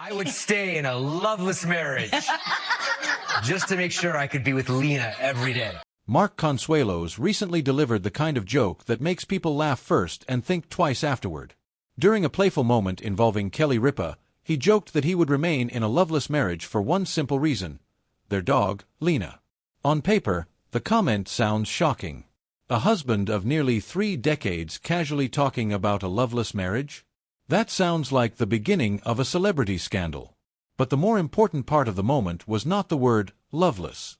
I would stay in a loveless marriage just to make sure I could be with Lena every day. Mark Consuelos recently delivered the kind of joke that makes people laugh first and think twice afterward. During a playful moment involving Kelly Ripa, he joked that he would remain in a loveless marriage for one simple reason: their dog, Lena. On paper, the comment sounds shocking. A husband of nearly 3 decades casually talking about a loveless marriage? That sounds like the beginning of a celebrity scandal. But the more important part of the moment was not the word loveless.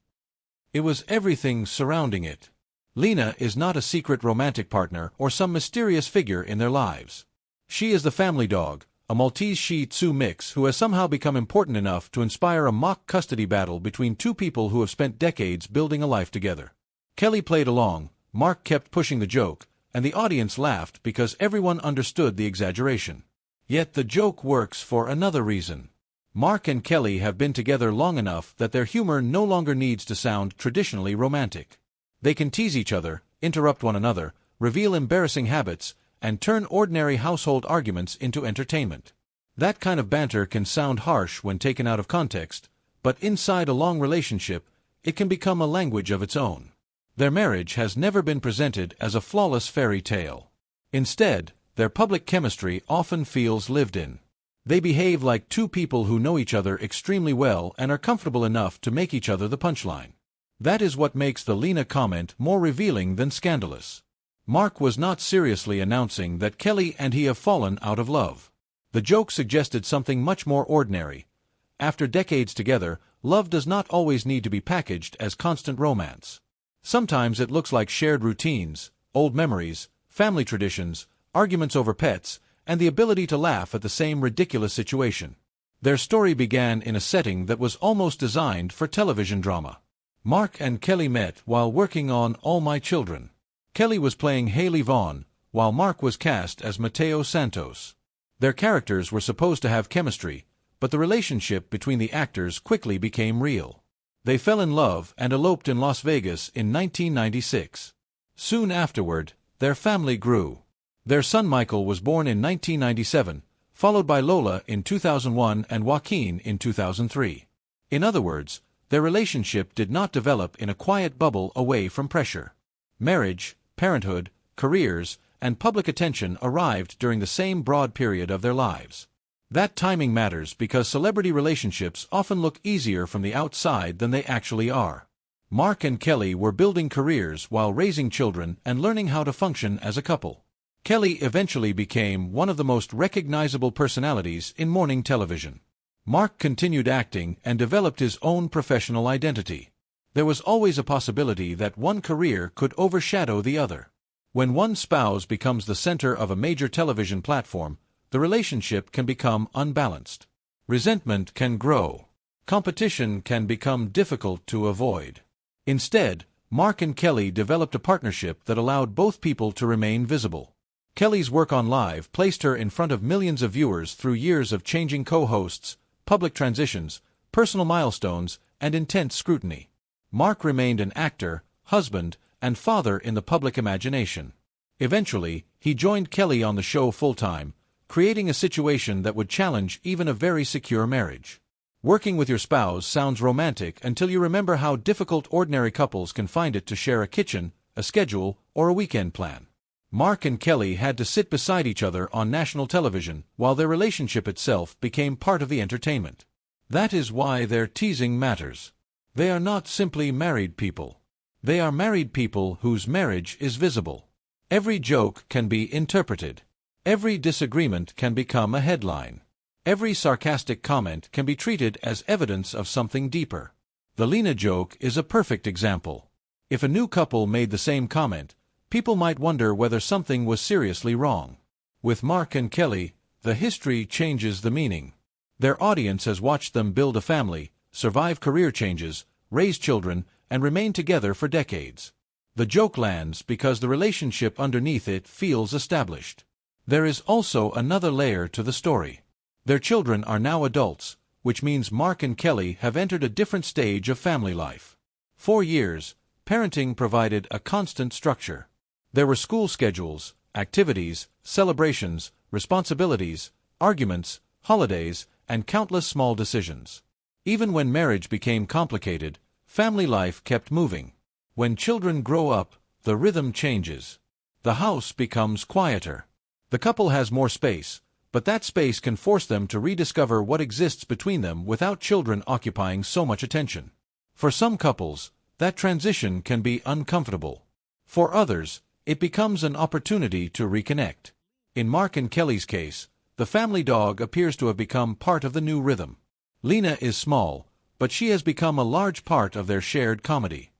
It was everything surrounding it. Lena is not a secret romantic partner or some mysterious figure in their lives. She is the family dog, a Maltese Shih Tzu mix who has somehow become important enough to inspire a mock custody battle between two people who have spent decades building a life together. Kelly played along, Mark kept pushing the joke, and the audience laughed because everyone understood the exaggeration. Yet the joke works for another reason. Mark and Kelly have been together long enough that their humor no longer needs to sound traditionally romantic. They can tease each other, interrupt one another, reveal embarrassing habits, and turn ordinary household arguments into entertainment. That kind of banter can sound harsh when taken out of context, but inside a long relationship, it can become a language of its own. Their marriage has never been presented as a flawless fairy tale. Instead, their public chemistry often feels lived in. They behave like two people who know each other extremely well and are comfortable enough to make each other the punchline. That is what makes the Lena comment more revealing than scandalous. Mark was not seriously announcing that Kelly and he have fallen out of love. The joke suggested something much more ordinary. After decades together, love does not always need to be packaged as constant romance. Sometimes it looks like shared routines, old memories, family traditions, arguments over pets, and the ability to laugh at the same ridiculous situation. Their story began in a setting that was almost designed for television drama. Mark and Kelly met while working on All My Children. Kelly was playing Haley Vaughn, while Mark was cast as Mateo Santos. Their characters were supposed to have chemistry, but the relationship between the actors quickly became real. They fell in love and eloped in Las Vegas in 1996. Soon afterward, their family grew. Their son Michael was born in 1997, followed by Lola in 2001 and Joaquin in 2003. In other words, their relationship did not develop in a quiet bubble away from pressure. Marriage, parenthood, careers, and public attention arrived during the same broad period of their lives. That timing matters because celebrity relationships often look easier from the outside than they actually are. Mark and Kelly were building careers while raising children and learning how to function as a couple. Kelly eventually became one of the most recognizable personalities in morning television. Mark continued acting and developed his own professional identity. There was always a possibility that one career could overshadow the other. When one spouse becomes the center of a major television platform, the relationship can become unbalanced. Resentment can grow. Competition can become difficult to avoid. Instead, Mark and Kelly developed a partnership that allowed both people to remain visible. Kelly's work on Live placed her in front of millions of viewers through years of changing co-hosts, public transitions, personal milestones, and intense scrutiny. Mark remained an actor, husband, and father in the public imagination. Eventually, he joined Kelly on the show full-time, creating a situation that would challenge even a very secure marriage. Working with your spouse sounds romantic until you remember how difficult ordinary couples can find it to share a kitchen, a schedule, or a weekend plan. Mark and Kelly had to sit beside each other on national television while their relationship itself became part of the entertainment. That is why their teasing matters. They are not simply married people. They are married people whose marriage is visible. Every joke can be interpreted. Every disagreement can become a headline. Every sarcastic comment can be treated as evidence of something deeper. The Lena joke is a perfect example. If a new couple made the same comment, people might wonder whether something was seriously wrong. With Mark and Kelly, the history changes the meaning. Their audience has watched them build a family, survive career changes, raise children, and remain together for decades. The joke lands because the relationship underneath it feels established. There is also another layer to the story. Their children are now adults, which means Mark and Kelly have entered a different stage of family life. For years, parenting provided a constant structure. There were school schedules, activities, celebrations, responsibilities, arguments, holidays, and countless small decisions. Even when marriage became complicated, family life kept moving. When children grow up, the rhythm changes. The house becomes quieter. The couple has more space, but that space can force them to rediscover what exists between them without children occupying so much attention. For some couples, that transition can be uncomfortable. For others, it becomes an opportunity to reconnect. In Mark and Kelly's case, the family dog appears to have become part of the new rhythm. Lena is small, but she has become a large part of their shared comedy.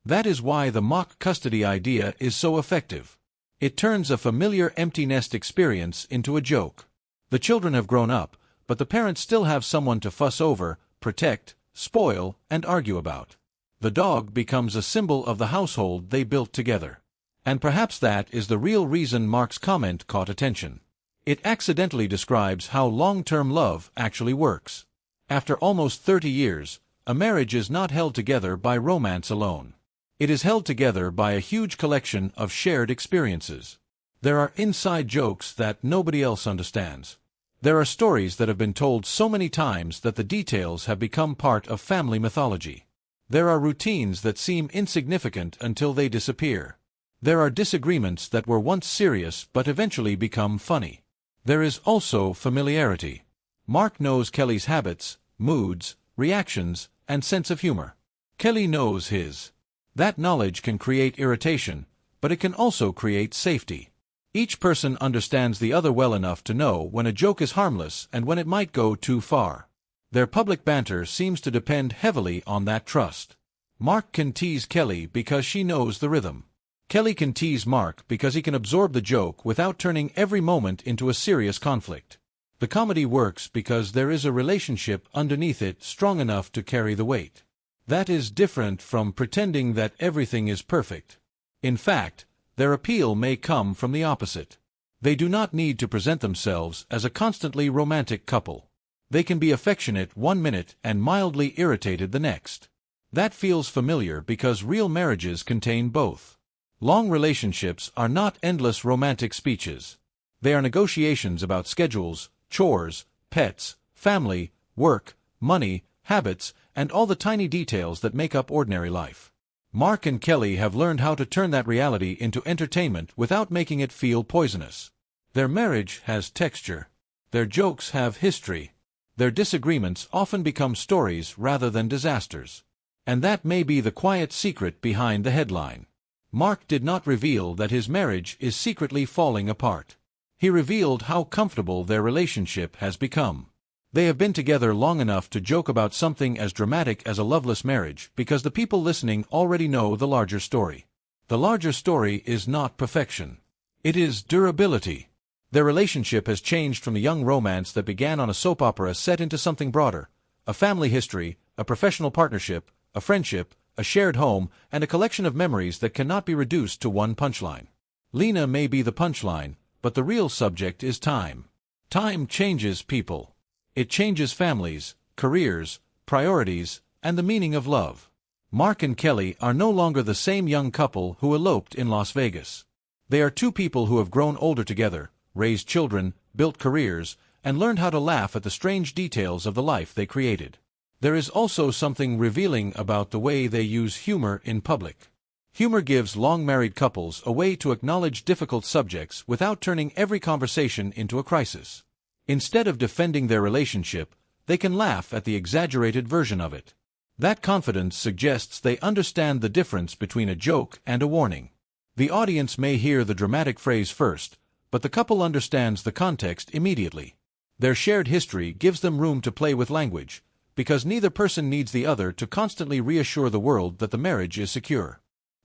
That is why the mock custody idea is so effective. It turns a familiar empty nest experience into a joke. The children have grown up, but the parents still have someone to fuss over, protect, spoil, and argue about. The dog becomes a symbol of the household they built together. And perhaps that is the real reason Mark's comment caught attention. It accidentally describes how long-term love actually works. After almost 30 years, a marriage is not held together by romance alone. It is held together by a huge collection of shared experiences. There are inside jokes that nobody else understands. There are stories that have been told so many times that the details have become part of family mythology. There are routines that seem insignificant until they disappear. There are disagreements that were once serious but eventually become funny. There is also familiarity. Mark knows Kelly's habits, moods, reactions, and sense of humor. Kelly knows his. That knowledge can create irritation, but it can also create safety. Each person understands the other well enough to know when a joke is harmless and when it might go too far. Their public banter seems to depend heavily on that trust. Mark can tease Kelly because she knows the rhythm. Kelly can tease Mark because he can absorb the joke without turning every moment into a serious conflict. The comedy works because there is a relationship underneath it strong enough to carry the weight. That is different from pretending that everything is perfect. In fact, their appeal may come from the opposite. They do not need to present themselves as a constantly romantic couple. They can be affectionate one minute and mildly irritated the next. That feels familiar because real marriages contain both. Long relationships are not endless romantic speeches. They are negotiations about schedules, chores, pets, family, work, money, habits, and all the tiny details that make up ordinary life. Mark and Kelly have learned how to turn that reality into entertainment without making it feel poisonous. Their marriage has texture. Their jokes have history. Their disagreements often become stories rather than disasters. And that may be the quiet secret behind the headline. Mark did not reveal that his marriage is secretly falling apart. He revealed how comfortable their relationship has become. They have been together long enough to joke about something as dramatic as a loveless marriage because the people listening already know the larger story. The larger story is not perfection. It is durability. Their relationship has changed from the young romance that began on a soap opera set into something broader, a family history, a professional partnership, a friendship, a shared home, and a collection of memories that cannot be reduced to one punchline. Lena may be the punchline, but the real subject is time. Time changes people. It changes families, careers, priorities, and the meaning of love. Mark and Kelly are no longer the same young couple who eloped in Las Vegas. They are two people who have grown older together, raised children, built careers, and learned how to laugh at the strange details of the life they created. There is also something revealing about the way they use humor in public. Humor gives long-married couples a way to acknowledge difficult subjects without turning every conversation into a crisis. Instead of defending their relationship, they can laugh at the exaggerated version of it. That confidence suggests they understand the difference between a joke and a warning. The audience may hear the dramatic phrase first, but the couple understands the context immediately. Their shared history gives them room to play with language, because neither person needs the other to constantly reassure the world that the marriage is secure.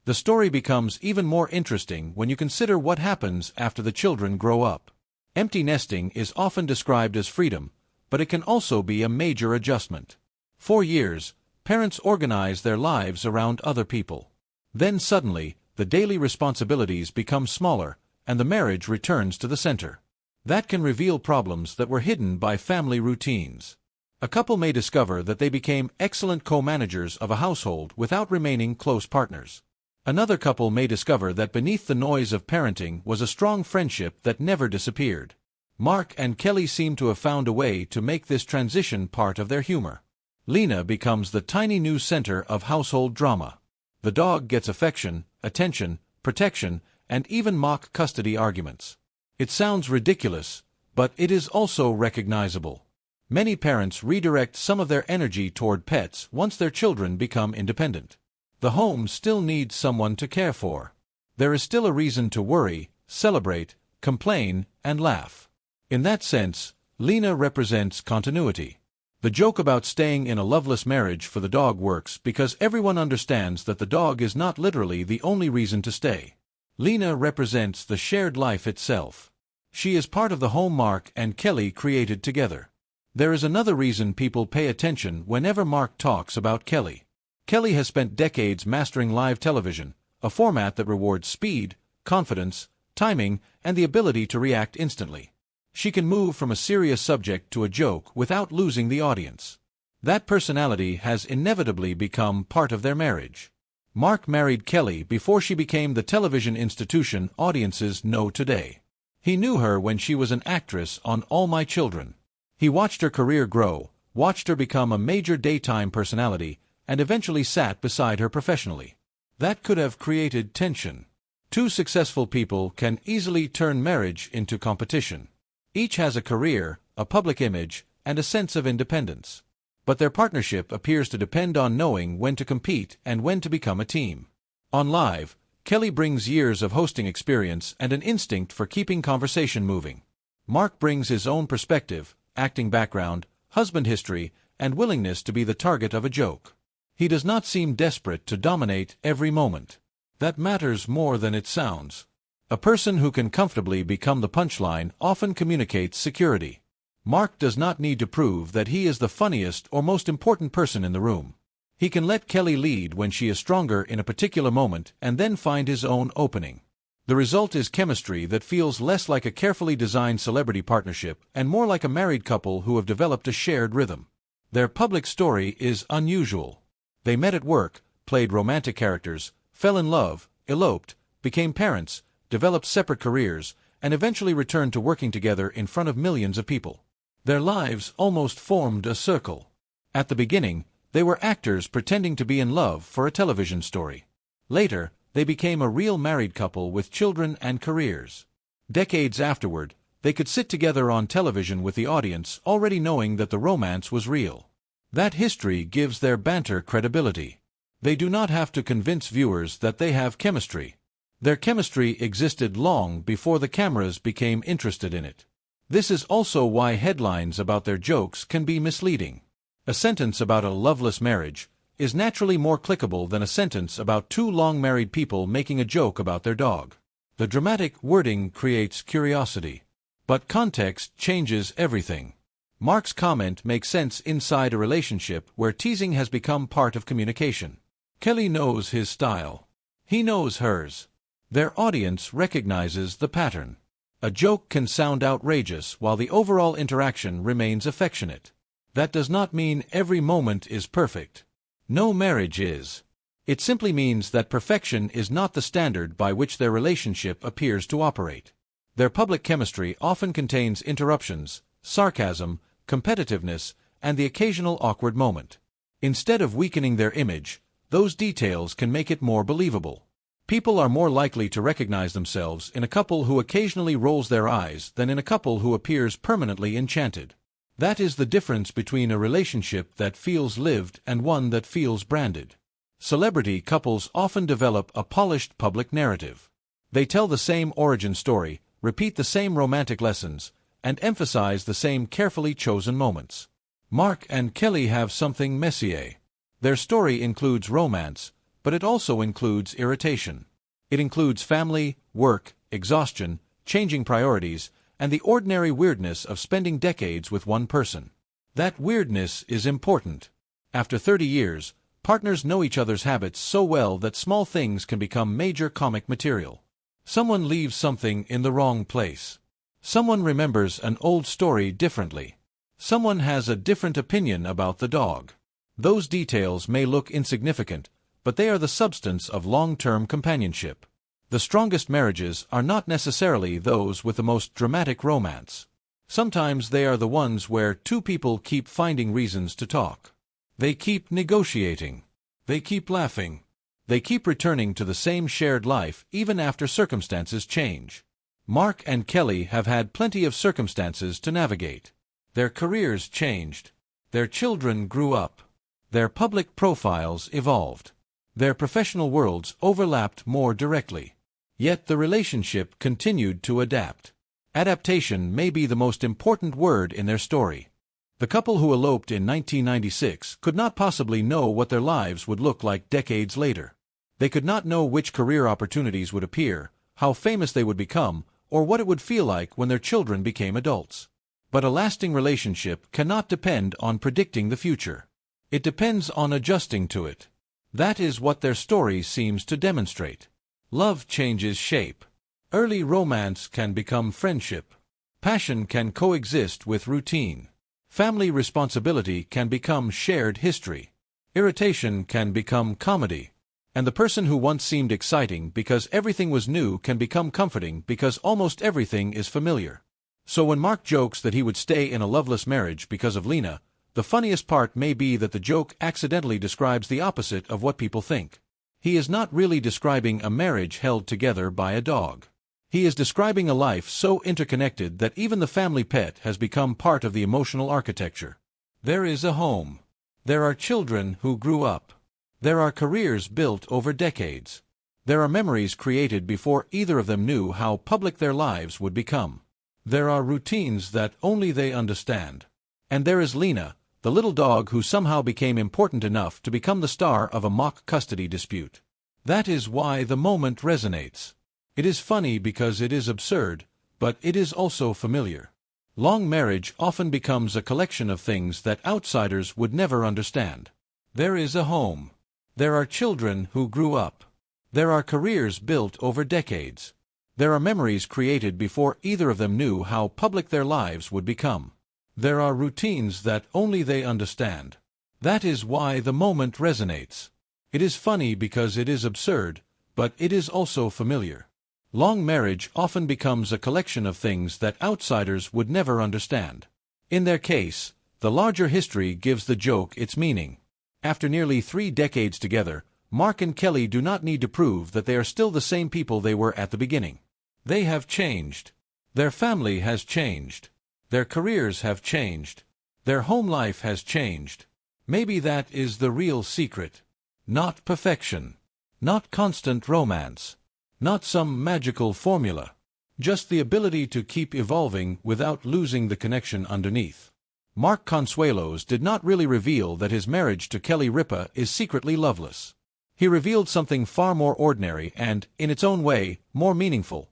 The story becomes even more interesting when you consider what happens after the children grow up. Empty nesting is often described as freedom, but it can also be a major adjustment. For years, parents organize their lives around other people. Then suddenly, the daily responsibilities become smaller, and the marriage returns to the center. That can reveal problems that were hidden by family routines. A couple may discover that they became excellent co-managers of a household without remaining close partners. Another couple may discover that beneath the noise of parenting was a strong friendship that never disappeared. Mark and Kelly seem to have found a way to make this transition part of their humor. Lena becomes the tiny new center of household drama. The dog gets affection, attention, protection, and even mock custody arguments. It sounds ridiculous, but it is also recognizable. Many parents redirect some of their energy toward pets once their children become independent. The home still needs someone to care for. There is still a reason to worry, celebrate, complain, and laugh. In that sense, Lena represents continuity. The joke about staying in a loveless marriage for the dog works because everyone understands that the dog is not literally the only reason to stay. Lena represents the shared life itself. She is part of the home Mark and Kelly created together. There is another reason people pay attention whenever Mark talks about Kelly. Kelly has spent decades mastering live television, a format that rewards speed, confidence, timing, and the ability to react instantly. She can move from a serious subject to a joke without losing the audience. That personality has inevitably become part of their marriage. Mark married Kelly before she became the television institution audiences know today. He knew her when she was an actress on All My Children. He watched her career grow, watched her become a major daytime personality, and eventually sat beside her professionally. That could have created tension. Two successful people can easily turn marriage into competition. Each has a career, a public image, and a sense of independence. But their partnership appears to depend on knowing when to compete and when to become a team. On Live, Kelly brings years of hosting experience and an instinct for keeping conversation moving. Mark brings his own perspective, acting background, husband history, and willingness to be the target of a joke. He does not seem desperate to dominate every moment. That matters more than it sounds. A person who can comfortably become the punchline often communicates security. Mark does not need to prove that he is the funniest or most important person in the room. He can let Kelly lead when she is stronger in a particular moment and then find his own opening. The result is chemistry that feels less like a carefully designed celebrity partnership and more like a married couple who have developed a shared rhythm. Their public story is unusual. They met at work, played romantic characters, fell in love, eloped, became parents, developed separate careers, and eventually returned to working together in front of millions of people. Their lives almost formed a circle. At the beginning, they were actors pretending to be in love for a television story. Later, they became a real married couple with children and careers. Decades afterward, they could sit together on television with the audience already knowing that the romance was real. That history gives their banter credibility. They do not have to convince viewers that they have chemistry. Their chemistry existed long before the cameras became interested in it. This is also why headlines about their jokes can be misleading. A sentence about a loveless marriage is naturally more clickable than a sentence about two long-married people making a joke about their dog. The dramatic wording creates curiosity. But context changes everything. Mark's comment makes sense inside a relationship where teasing has become part of communication. Kelly knows his style. He knows hers. Their audience recognizes the pattern. A joke can sound outrageous while the overall interaction remains affectionate. That does not mean every moment is perfect. No marriage is. It simply means that perfection is not the standard by which their relationship appears to operate. Their public chemistry often contains interruptions, sarcasm, competitiveness, and the occasional awkward moment. Instead of weakening their image, those details can make it more believable. People are more likely to recognize themselves in a couple who occasionally rolls their eyes than in a couple who appears permanently enchanted. That is the difference between a relationship that feels lived and one that feels branded. Celebrity couples often develop a polished public narrative. They tell the same origin story, repeat the same romantic lessons, and emphasize the same carefully chosen moments. Mark and Kelly have something messier. Their story includes romance, but it also includes irritation. It includes family, work, exhaustion, changing priorities, and the ordinary weirdness of spending decades with one person. That weirdness is important. After 30 years, partners know each other's habits so well that small things can become major comic material. Someone leaves something in the wrong place. Someone remembers an old story differently. Someone has a different opinion about the dog. Those details may look insignificant, but they are the substance of long-term companionship. The strongest marriages are not necessarily those with the most dramatic romance. Sometimes they are the ones where two people keep finding reasons to talk. They keep negotiating. They keep laughing. They keep returning to the same shared life even after circumstances change. Mark and Kelly have had plenty of circumstances to navigate. Their careers changed. Their children grew up. Their public profiles evolved. Their professional worlds overlapped more directly. Yet the relationship continued to adapt. Adaptation may be the most important word in their story. The couple who eloped in 1996 could not possibly know what their lives would look like decades later. They could not know which career opportunities would appear, how famous they would become, or what it would feel like when their children became adults. But a lasting relationship cannot depend on predicting the future. It depends on adjusting to it. That is what their story seems to demonstrate. Love changes shape. Early romance can become friendship. Passion can coexist with routine. Family responsibility can become shared history. Irritation can become comedy. And the person who once seemed exciting because everything was new can become comforting because almost everything is familiar. So when Mark jokes that he would stay in a loveless marriage because of Lena, the funniest part may be that the joke accidentally describes the opposite of what people think. He is not really describing a marriage held together by a dog. He is describing a life so interconnected that even the family pet has become part of the emotional architecture. There is a home. There are children who grew up. There are careers built over decades. There are memories created before either of them knew how public their lives would become. There are routines that only they understand. And there is Lena, the little dog who somehow became important enough to become the star of a mock custody dispute. That is why the moment resonates. It is funny because it is absurd, but it is also familiar. Long marriage often becomes a collection of things that outsiders would never understand. There is a home. There are children who grew up. There are careers built over decades. There are memories created before either of them knew how public their lives would become. There are routines that only they understand. That is why the moment resonates. It is funny because it is absurd, but it is also familiar. Long marriage often becomes a collection of things that outsiders would never understand. In their case, the larger history gives the joke its meaning. After nearly 3 decades together, Mark and Kelly do not need to prove that they are still the same people they were at the beginning. They have changed. Their family has changed. Their careers have changed. Their home life has changed. Maybe that is the real secret. Not perfection. Not constant romance. Not some magical formula. Just the ability to keep evolving without losing the connection underneath. Mark Consuelos did not really reveal that his marriage to Kelly Ripa is secretly loveless. He revealed something far more ordinary and, in its own way, more meaningful.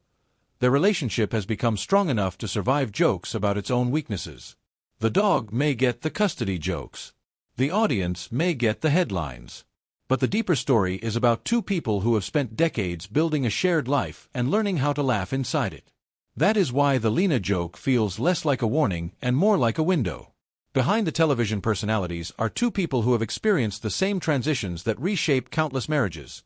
Their relationship has become strong enough to survive jokes about its own weaknesses. The dog may get the custody jokes. The audience may get the headlines. But the deeper story is about two people who have spent decades building a shared life and learning how to laugh inside it. That is why the Lena joke feels less like a warning and more like a window. Behind the television personalities are two people who have experienced the same transitions that reshape countless marriages.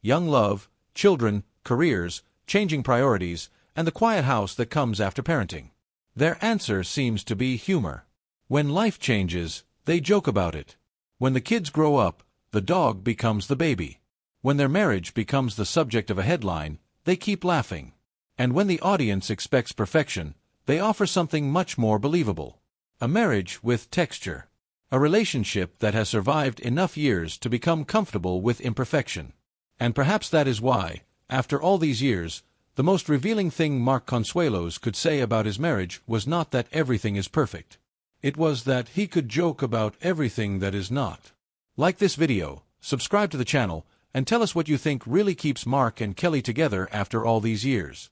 Young love, children, careers, changing priorities, and the quiet house that comes after parenting. Their answer seems to be humor. When life changes, they joke about it. When the kids grow up, the dog becomes the baby. When their marriage becomes the subject of a headline, they keep laughing. And when the audience expects perfection, they offer something much more believable. A marriage with texture. A relationship that has survived enough years to become comfortable with imperfection. And perhaps that is why, after all these years, the most revealing thing Mark Consuelos could say about his marriage was not that everything is perfect. It was that he could joke about everything that is not. Like this video, subscribe to the channel, and tell us what you think really keeps Mark and Kelly together after all these years.